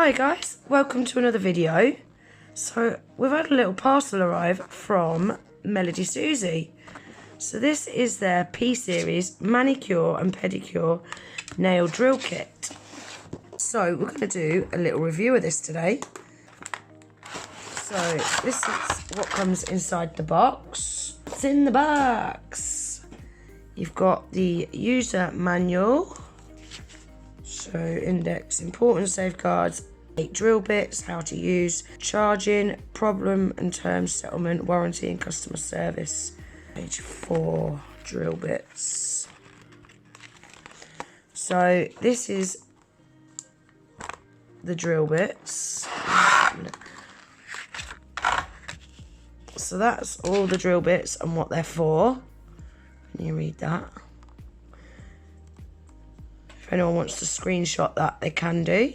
Hi guys, welcome to another video. So we've had a little parcel arrive from Melodysusie. So this is their P series manicure and pedicure nail drill kit. So we're going to do a little review of this today. So this is what comes inside the box. What's in the box? You've got the user manual. So index, important safeguards, 8 drill bits, how to use, charging, problem and terms, settlement, warranty and customer service. Page 4, drill bits. So this is the drill bits. So that's all the drill bits and what they're for. Can you read that? If anyone wants to screenshot that, they can do.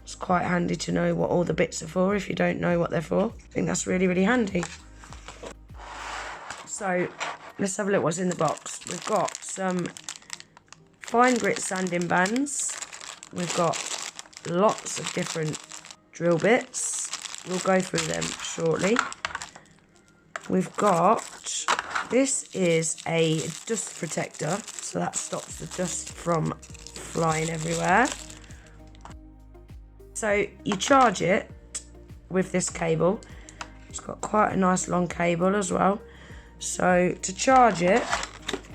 It's quite handy to know what all the bits are for if you don't know what they're for. I think that's really, really handy. So let's have a look what's in the box. We've got some fine grit sanding bands. We've got lots of different drill bits. We'll go through them shortly. We've got, this is a dust protector, so that stops the dust from flying everywhere. So you charge it with this cable. It's got quite a nice long cable as well. So to charge it,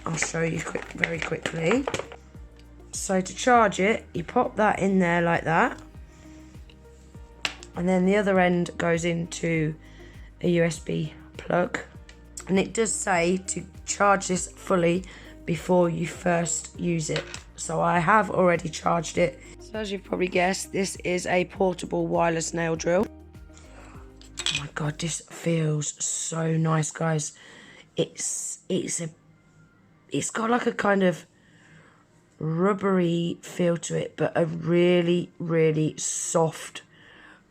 I'll show you very quickly. So to charge it, you pop that in there like that. And then the other end goes into a USB plug. And it does say to charge this fully before you first use it. So I have already charged it. So as you've probably guessed, this is a portable wireless nail drill. Oh my god, this feels so nice, guys. It's got like a kind of rubbery feel to it, but a really, really soft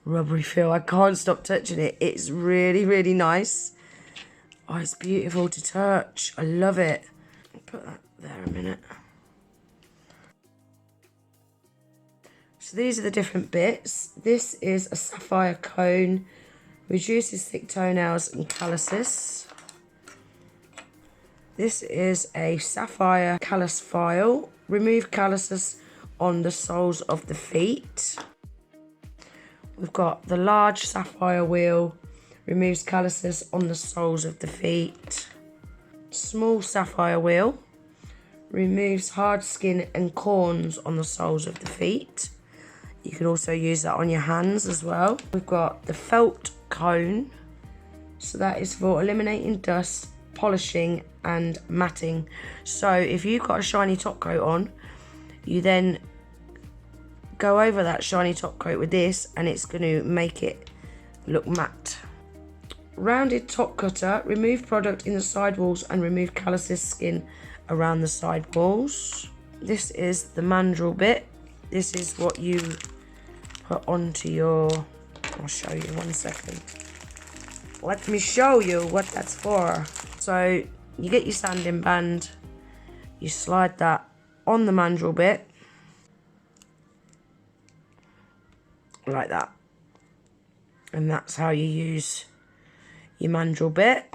rubbery feel. I can't stop touching it. It's really, really nice. Oh, it's beautiful to touch. I love it. I'll put that there a minute. So these are the different bits. This is a sapphire cone. Reduces thick toenails and calluses. This is a sapphire callus file. Remove calluses on the soles of the feet. We've got the large sapphire wheel. Removes calluses on the soles of the feet. Small sapphire wheel. Removes hard skin and corns on the soles of the feet. You can also use that on your hands as well. We've got the felt cone. So that is for eliminating dust, polishing and matting. So if you've got a shiny top coat on, you then go over that shiny top coat with this and it's going to make it look matte. Rounded top cutter, remove product in the sidewalls and remove calluses skin around the sidewalls. This is the mandrel bit. This is what you put onto your, I'll show you 1 second. Let me show you what that's for. So you get your sanding band, you slide that on the mandrel bit, like that. And that's how you use your mandrel bit.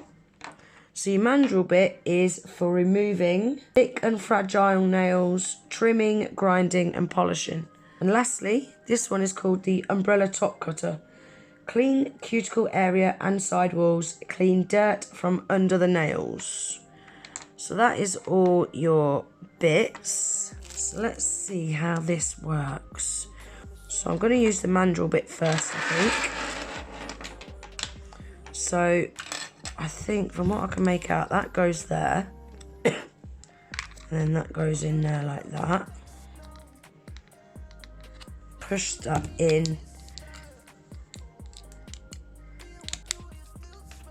So your mandrel bit is for removing thick and fragile nails, trimming, grinding and polishing. And lastly, this one is called the umbrella top cutter. Clean cuticle area and sidewalls, clean dirt from under the nails. So that is all your bits. So let's see how this works. So I'm going to use the mandrel bit first, I think. So I think from what I can make out, that goes there. And then that goes in there like that. Push that in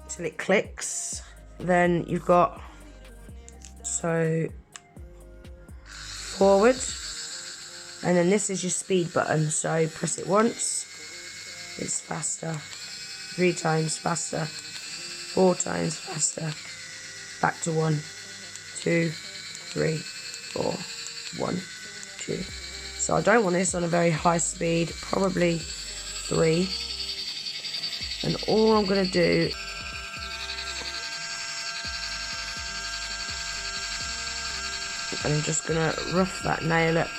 till it clicks. Then you've got, so forward. And then this is your speed button. So press it once, it's faster. 3 times faster, 4 times faster, back to 1, 2, 3, 4, 1, 2. So I don't want this on a very high speed, probably 3. And all I'm going to do and I'm just going to rough that nail up.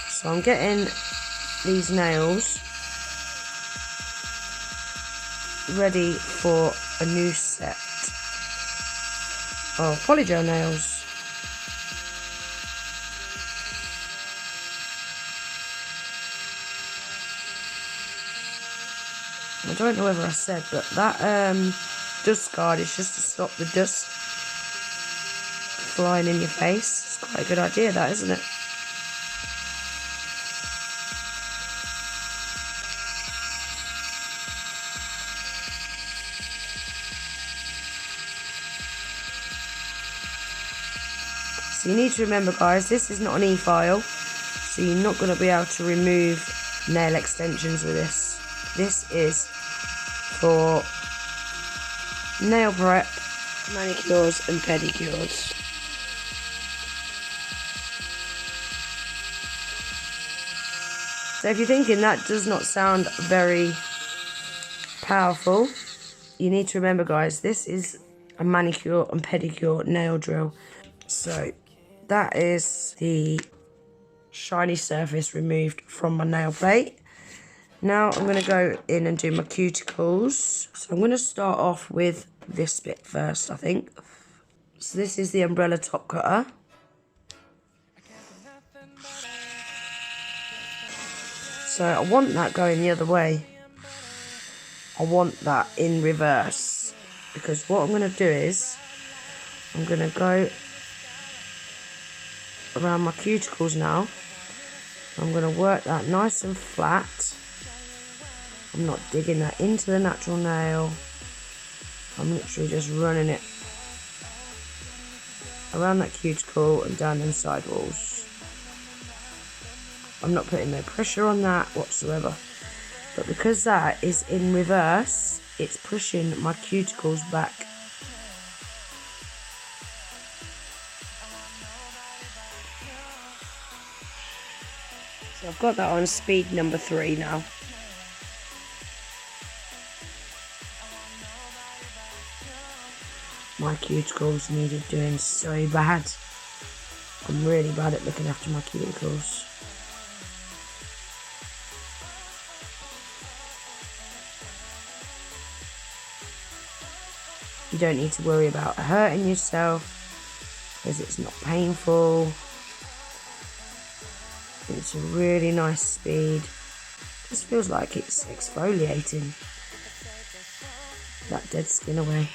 So I'm getting these nails ready for a new set of polygel nails. I don't know whether I said, but that dust guard is just to stop the dust flying in your face. It's quite a good idea, that, isn't it? So you need to remember, guys, this is not an e-file, so you're not going to be able to remove nail extensions with this. This is for nail prep, manicures and pedicures. So if you're thinking that does not sound very powerful, you need to remember, guys, this is a manicure and pedicure nail drill. So that is the shiny surface removed from my nail plate. Now I'm going to go in and do my cuticles. So I'm going to start off with this bit first, I think. So this is the umbrella top cutter. So I want that going the other way. I want that in reverse. Because what I'm going to do is, I'm going to go around my cuticles now. I'm going to work that nice and flat. I'm not digging that into the natural nail. I'm literally just running it around that cuticle and down the side walls. I'm not putting no pressure on that whatsoever. But because that is in reverse, it's pushing my cuticles back. So I've got that on speed number 3 now. My cuticles needed doing so bad. I'm really bad at looking after my cuticles. You don't need to worry about hurting yourself because it's not painful. It's a really nice speed. Just feels like it's exfoliating that dead skin away.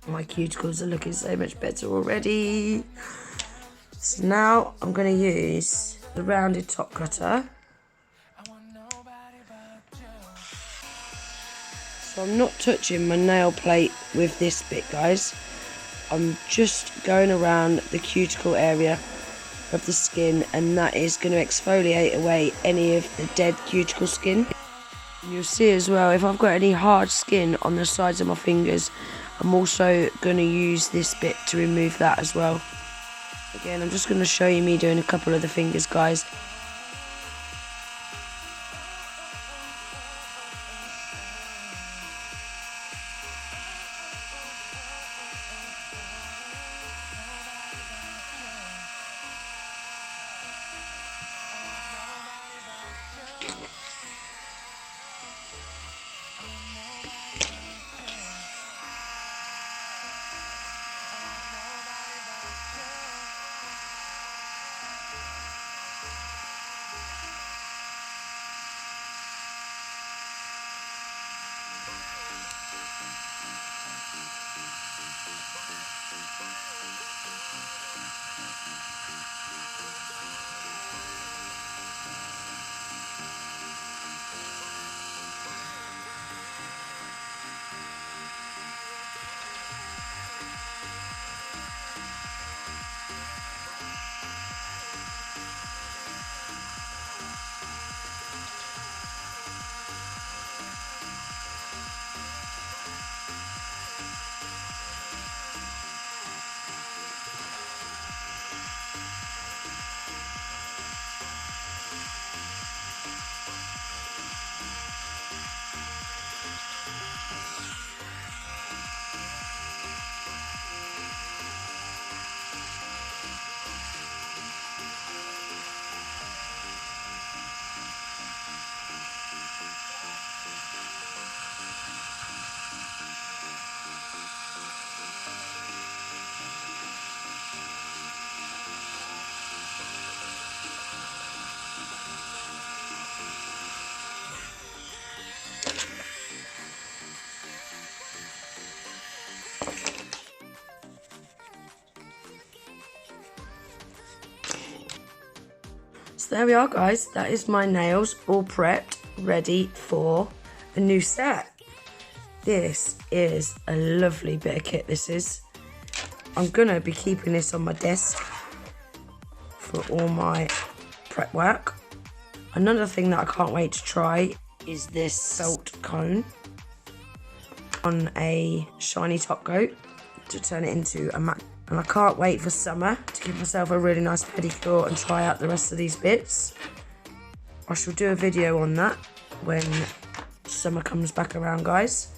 My cuticles are looking so much better already. So now I'm going to use the rounded top cutter. So I'm not touching my nail plate with this bit, guys. I'm just going around the cuticle area of the skin, and that is going to exfoliate away any of the dead cuticle skin. You'll see as well, if I've got any hard skin on the sides of my fingers, I'm also going to use this bit to remove that as well. Again, I'm just going to show you me doing a couple of the fingers, guys. So there we are, guys. That is my nails all prepped, ready for a new set. This is a lovely bit of kit, this is. I'm gonna be keeping this on my desk for all my prep work. Another thing that I can't wait to try is this felt cone on a shiny top coat to turn it into a matte. And I can't wait for summer to give myself a really nice pedicure and try out the rest of these bits. I shall do a video on that when summer comes back around, guys.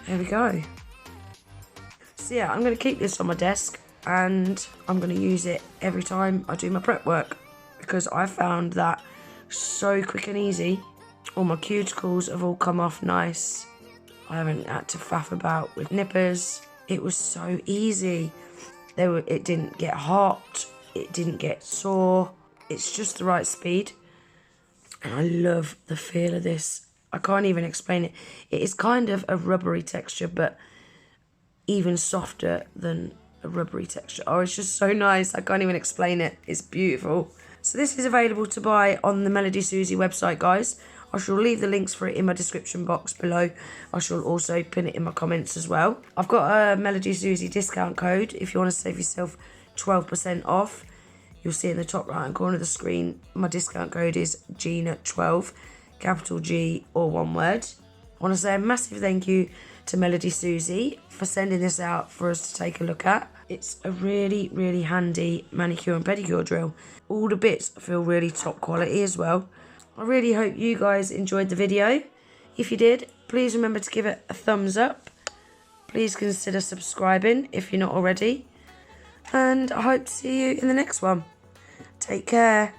There we go. So yeah, I'm going to keep this on my desk and I'm going to use it every time I do my prep work because I found that so quick and easy. All my cuticles have all come off nice. I haven't had to faff about with nippers. It was so easy. It didn't get hot, it didn't get sore, it's just the right speed. And I love the feel of this. I can't even explain it. It is kind of a rubbery texture, but even softer than a rubbery texture. Oh, it's just so nice. I can't even explain it. It's beautiful. So this is available to buy on the Melodysusie website, guys. I shall leave the links for it in my description box below. I shall also pin it in my comments as well. I've got a Melodysusie discount code if you want to save yourself 12% off. You'll see in the top right hand corner of the screen, my discount code is GINA12, capital G, or one word. I want to say a massive thank you to Melodysusie for sending this out for us to take a look at. It's a really, really handy manicure and pedicure drill. All the bits feel really top quality as well. I really hope you guys enjoyed the video. If you did, please remember to give it a thumbs up. Please consider subscribing if you're not already. And I hope to see you in the next one. Take care.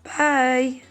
Bye.